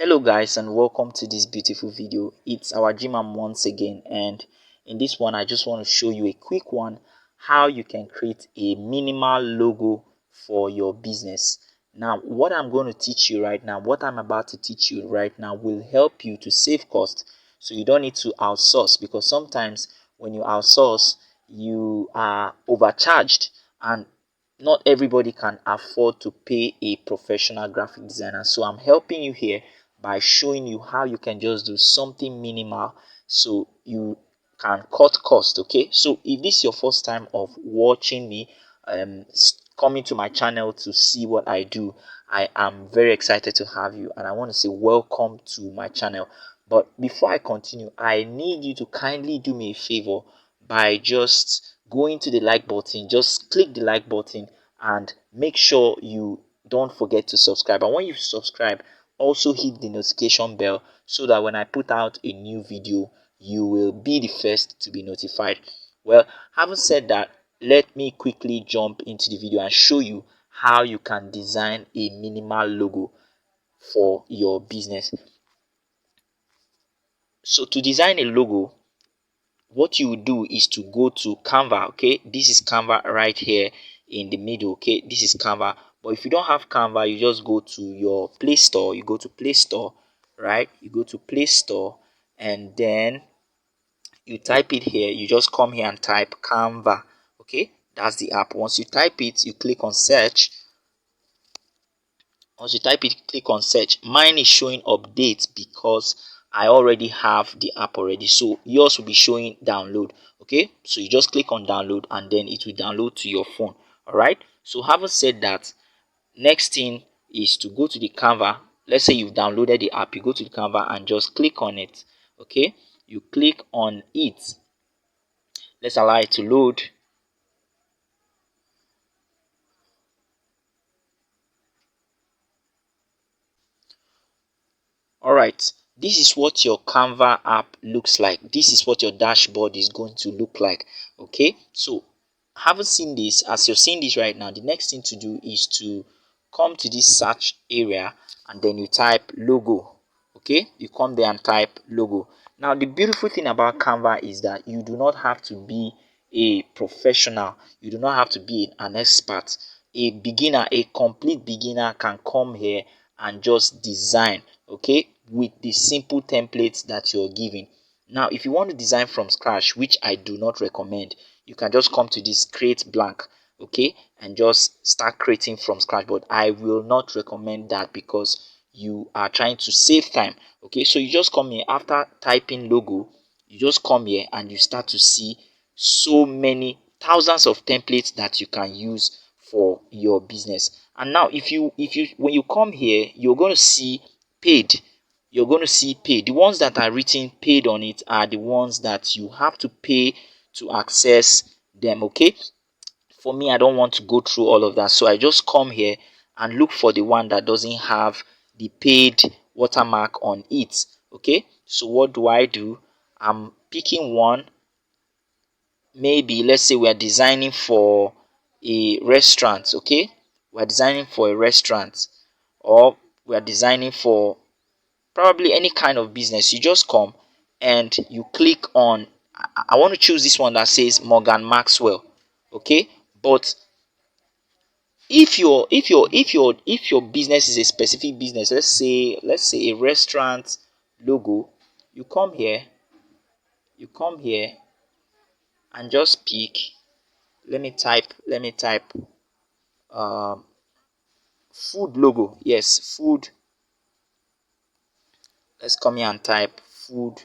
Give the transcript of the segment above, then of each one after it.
Hello guys, and welcome to this beautiful video. It's our Gman once again, and in this one I just want to show you a quick one how you can create a minimal logo for your business. Now what I'm going to teach you right now, what I'm about to teach you right now will help you to save cost, so you don't need to outsource, because sometimes when you outsource you are overcharged, and not everybody can afford to pay a professional graphic designer. So I'm helping you here by showing you how you can just do something minimal so you can cut cost. Okay, so if this is your first time of watching me, coming to my channel to see what I do, I am very excited to have you, and I want to say welcome to my channel. But before I continue, I need you to kindly do me a favor by just going to the like button. Just click the like button and make sure you don't forget to subscribe. And when you subscribe, also hit the notification bell so that when I put out a new video, you will be the first to be notified. Well, having said that, let me quickly jump into the video and show you how you can design a minimal logo for your business. So to design a logo, what you do is to go to Canva. Okay, this is Canva right here in the middle. Okay, this is Canva. But if you don't have Canva, you just go to your Play Store. You go to Play Store, right? You go to Play Store, and then you type it here. You just come here and type Canva. Okay, that's the app. Once you type it, you click on search. Once you type it, click on search. Mine is showing updates because I already have the app already, so yours will be showing download. Okay, so you just click on download and then it will download to your phone. All right, so having said that, next thing is to go to the Canva. Let's say you've downloaded the app, you go to the Canva and just click on it. Okay, you click on it. Let's allow it to load. All right, this is what your Canva app looks like. This is what your dashboard is going to look like. Okay, so having seen this, as you're seeing this right now, the next thing to do is to come to this search area and then you type logo. Okay, you come there and type logo. Now the beautiful thing about Canva is that you do not have to be a professional, you do not have to be an expert. A beginner, a complete beginner can come here and just design, okay, with the simple templates that you're giving. Now if you want to design from scratch, which I do not recommend, you can just come to this create blank, okay, and just start creating from scratch. But I will not recommend that because you are trying to save time. Okay, so you just come here after typing logo, you just come here and you start to see so many thousands of templates that you can use for your business. And now if you when you come here, you're going to see paid. You're going to see paid. The ones that are written paid on it are the ones that you have to pay to access them. Okay, for me, I don't want to go through all of that, so I just come here and look for the one that doesn't have the paid watermark on it. Okay, so what do? I'm picking one. Maybe let's say we are designing for a restaurant. Okay, we're designing for a restaurant, or we are designing for probably any kind of business. You just come and you click on, I want to choose this one that says Morgan Maxwell. Okay, but if your business is a specific business, let's say a restaurant logo, you come here, and just pick, let me type um food logo. Yes, food. Let's come here and type food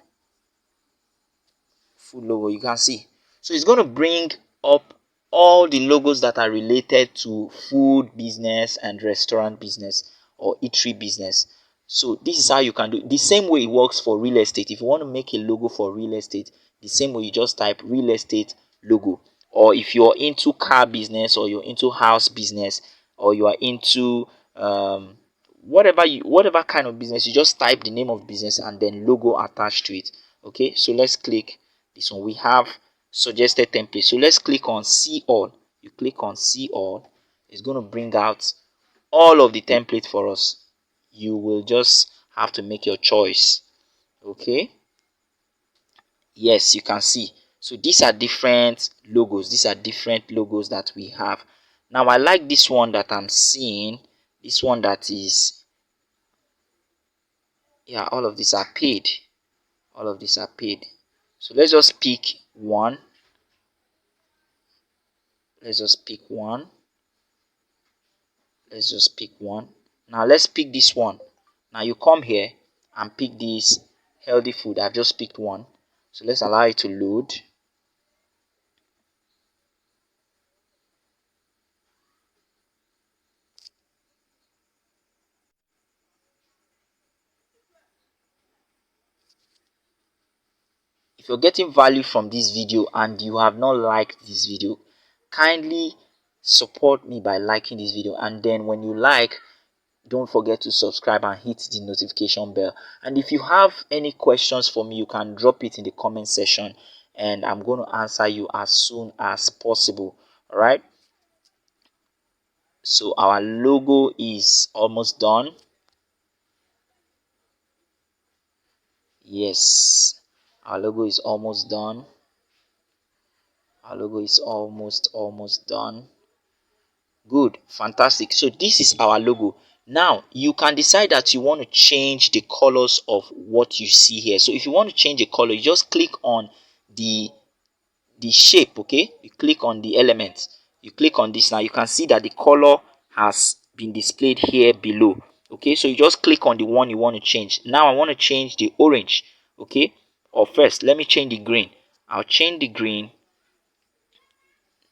logo. You can see, so it's going to bring up all the logos that are related to food business and restaurant business or eatery business. So this is how you can do it. The same way it works for real estate. If you want to make a logo for real estate, the same way, you just type real estate logo. Or if you're into car business, or you're into house business, or you are into whatever kind of business, you just type the name of business and then logo attached to it. Okay, so let's click this one. We have suggested template, so let's click on see all. You click on see all, it's going to bring out all of the template for us. You will just have to make your choice. Okay, yes, you can see. So these are different logos. These are different logos that we have. Now I like this one that I'm seeing. This one that is, yeah, all of these are paid. All of these are paid. So let's just pick one. Let's just pick one. Let's just pick one. Now let's pick this one. Now you come here and pick this healthy food. I've just picked one. So let's allow it to load. If you're getting value from this video and you have not liked this video, kindly support me by liking this video, and then when you like, don't forget to subscribe and hit the notification bell. And if you have any questions for me, you can drop it in the comment section and I'm going to answer you as soon as possible. All right, so our logo is almost done. Yes, our logo is almost done. Our logo is almost done. Good, fantastic. So this is our logo. Now you can decide that you want to change the colors of what you see here. So if you want to change the color, you just click on the shape. Okay, you click on the element, you click on this. Now you can see that the color has been displayed here below. Okay, so you just click on the one you want to change. Now I want to change the orange. Okay, or first let me change the green. I'll change the green.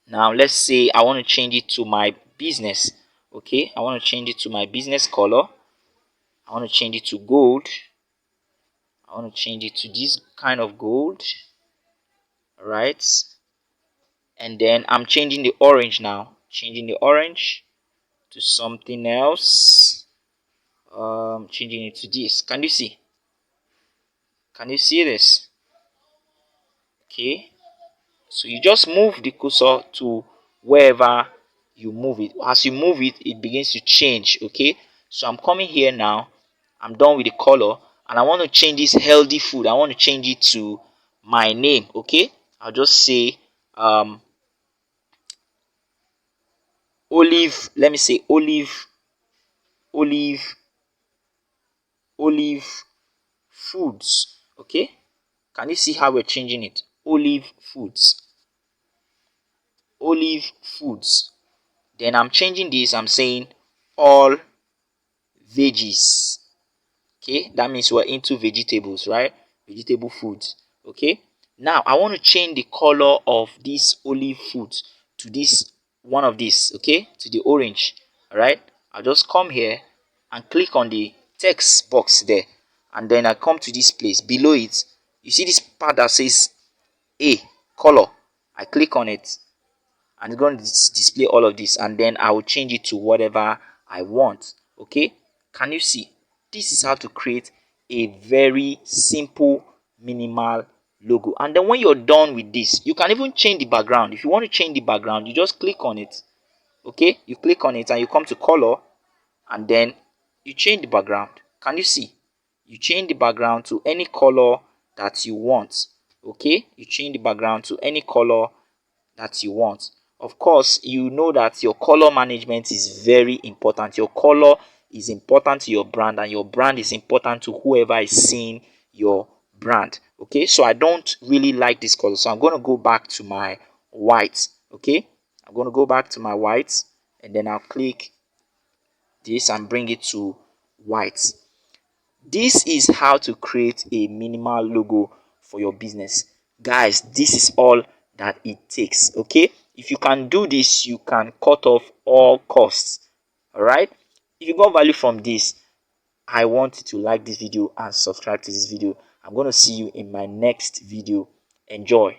Now let's say I want to change it to my business. Okay, I want to change it to my business color. I want to change it to gold. I want to change it to this kind of gold. All right, and then I'm changing the orange now. Changing the orange to something else. Changing it to this. Can you see? Can you see this? Okay, so you just move the cursor to wherever you move it. As you move it, it begins to change. Okay, so I'm coming here now. I'm done with the color and I want to change this healthy food. I want to change it to my name. Okay, I'll just say olive. Let me say olive olive foods. Okay, can you see how we're changing it? Olive foods. Olive foods. Then I'm changing this. I'm saying all veggies. Okay, that means we're into vegetables, right? Vegetable foods. Okay, now I want to change the color of this olive food to this one of these. Okay, to the orange. All right, I'll just come here and click on the text box there, and then I come to this place below it. You see this part that says a color. I click on it and it's going to display all of this, and then I will change it to whatever I want. Okay, can you see? This is how to create a very simple minimal logo. And then when you're done with this, you can even change the background. If you want to change the background, you just click on it. Okay, you click on it and you come to color, and then you change the background. Can you see? You change the background to any color that you want. Okay, you change the background to any color that you want. Of course, you know that your color management is very important. Your color is important to your brand, and your brand is important to whoever is seeing your brand. Okay, so I don't really like this color, so I'm going to go back to my white. Okay, I'm going to go back to my white, and then I'll click this and bring it to white. This is how to create a minimal logo for your business. Guys, this is all that it takes. Okay, if you can do this, you can cut off all costs. All right, if you got value from this, I want you to like this video and subscribe to this video. I'm going to see you in my next video. Enjoy.